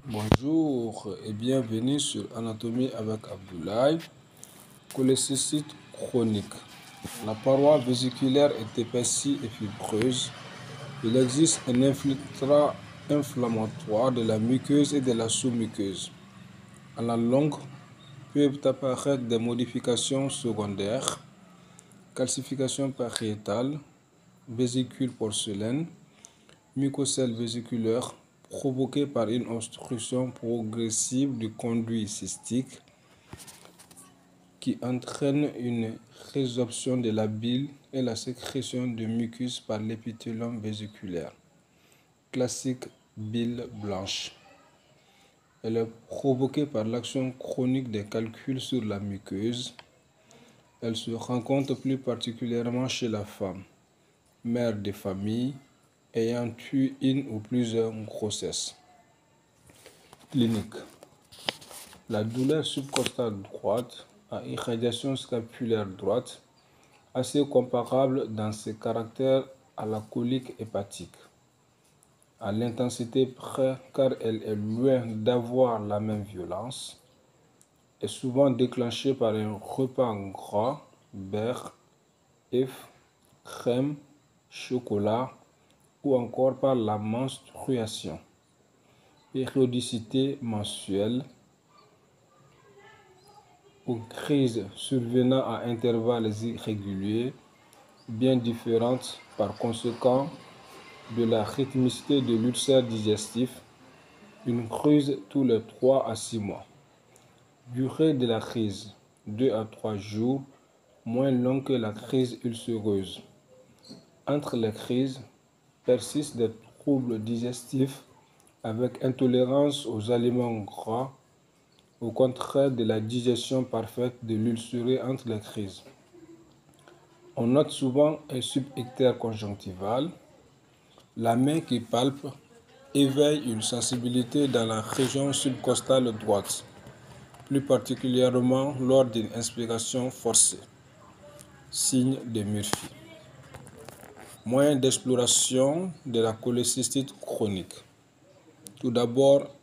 Bonjour et bienvenue sur Anatomie avec Abdoulaye. Cholécystite chronique. La paroi vésiculaire est épaissie et fibreuse. Il existe un infiltrat inflammatoire de la muqueuse et de la sous-muqueuse. À la longue, peuvent apparaître des modifications secondaires, calcification pariétale, vésicule porcelaine, mucocèle vésiculaire provoquée par une obstruction progressive du conduit cystique qui entraîne une résorption de la bile et la sécrétion de mucus par l'épithélium vésiculaire. Classique bile blanche. Elle est provoquée par l'action chronique des calculs sur la muqueuse. Elle se rencontre plus particulièrement chez la femme, mère de famille, ayant eu une ou plusieurs grossesses. Clinique. La douleur subcostale droite à irradiation scapulaire droite, assez comparable dans ses caractères à la colique hépatique. À l'intensité près, car elle est loin d'avoir la même violence, est souvent déclenchée par un repas gras, beurre, œufs, crème, chocolat ou encore par la menstruation. Périodicité mensuelle ou crise survenant à intervalles irréguliers, bien différentes par conséquent de la rythmicité de l'ulcère digestif, une crise tous les 3 à 6 mois. Durée de la crise, 2 à 3 jours, moins longue que la crise ulcéreuse. Entre les crises, persistent des troubles digestifs avec intolérance aux aliments gras, au contraire de la digestion parfaite de l'ulcéré entre les crises. On note souvent un subictère conjonctival. La main qui palpe éveille une sensibilité dans la région subcostale droite, plus particulièrement lors d'une inspiration forcée. Signe de Murphy. Moyen d'exploration de la cholécystite chronique. Tout d'abord,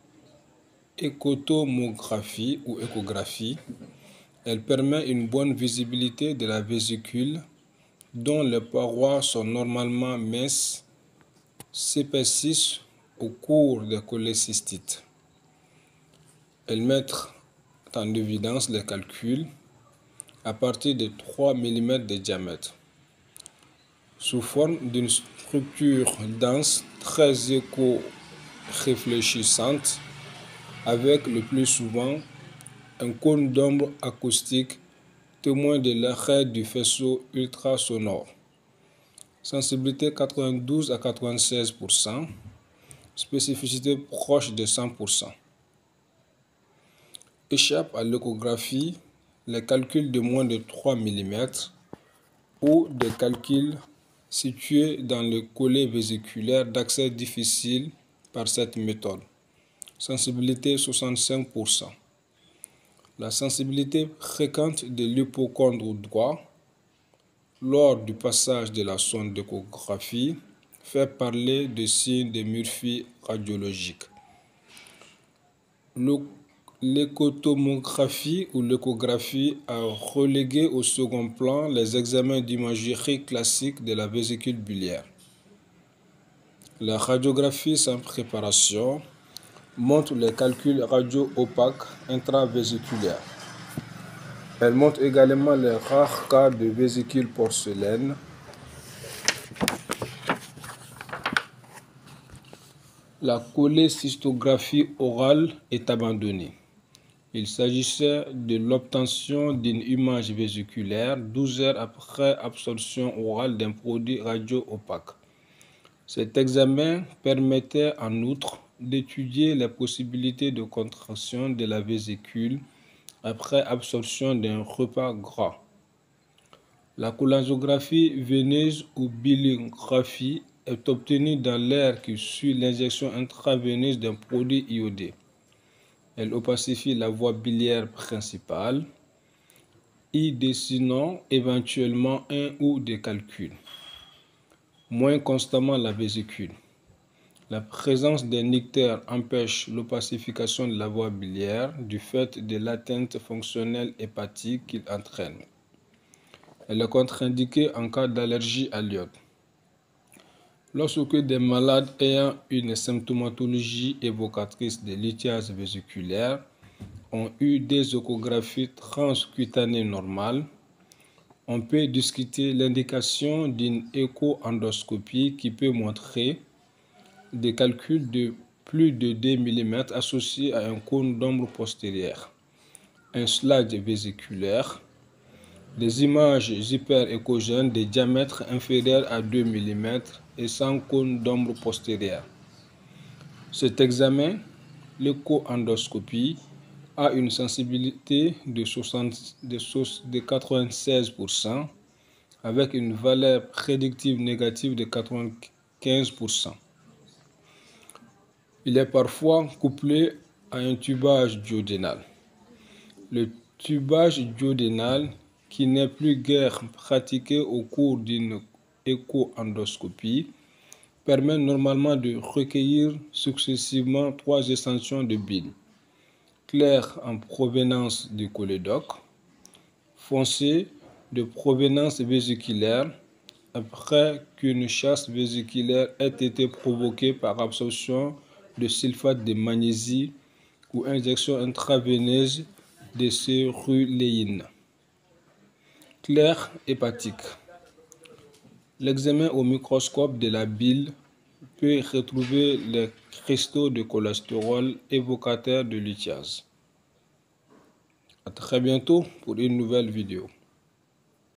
échotomographie ou échographie. Elle permet une bonne visibilité de la vésicule dont les parois sont normalement minces, s'épaississent au cours des cholécystites. Elle met en évidence les calculs à partir de 3 mm de diamètre, sous forme d'une structure dense très écho-réfléchissante, avec le plus souvent un cône d'ombre acoustique témoin de l'arrêt du faisceau ultrasonore. Sensibilité 92 à 96%, spécificité proche de 100%. Échappe à l'échographie les calculs de moins de 3 mm ou des calculs situés dans le collet vésiculaire d'accès difficile par cette méthode. Sensibilité 65%. La sensibilité fréquente de l'hypochondre droit lors du passage de la sonde d'échographie fait parler de signes de Murphy radiologique. L'échotomographie ou l'échographie a relégué au second plan les examens d'imagerie classiques de la vésicule biliaire. La radiographie sans préparation montre les calculs radio-opaques intravésiculaires. Elle montre également les rares cas de vésicule porcelaine. La cholécystographie orale est abandonnée. Il s'agissait de l'obtention d'une image vésiculaire 12 heures après absorption orale d'un produit radio-opaque. Cet examen permettait en outre d'étudier les possibilités de contraction de la vésicule après absorption d'un repas gras. La cholangographie veineuse ou biliographie est obtenue dans l'air qui suit l'injection intraveineuse d'un produit iodé. Elle opacifie la voie biliaire principale, y dessinant éventuellement un ou des calculs. Moins constamment la vésicule. La présence des nictères empêche l'opacification de la voie biliaire du fait de l'atteinte fonctionnelle hépatique qu'il entraîne. Elle est contre-indiquée en cas d'allergie à l'iode. Lorsque des malades ayant une symptomatologie évocatrice de lithiase vésiculaire ont eu des échographies transcutanées normales, on peut discuter l'indication d'une écho-endoscopie qui peut montrer des calculs de plus de 2 mm associés à un cône d'ombre postérieur, un slide vésiculaire, des images hyper-échogènes de diamètre inférieur à 2 mm et sans cône d'ombre postérieur. Cet examen, l'écho-endoscopie, a une sensibilité de 96% avec une valeur prédictive négative de 95%. Il est parfois couplé à un tubage duodénal. Le tubage duodénal, qui n'est plus guère pratiqué au cours d'une écho-endoscopie, permet normalement de recueillir successivement 3 échantillons de bile: clair en provenance du cholédoque, foncé de provenance vésiculaire, après qu'une chasse vésiculaire ait été provoquée par absorption de sulfate de magnésie ou injection intraveineuse de céruléine. Clair hépatique. L'examen au microscope de la bile peut retrouver les cristaux de cholestérol évocateurs de lithiase. À très bientôt pour une nouvelle vidéo.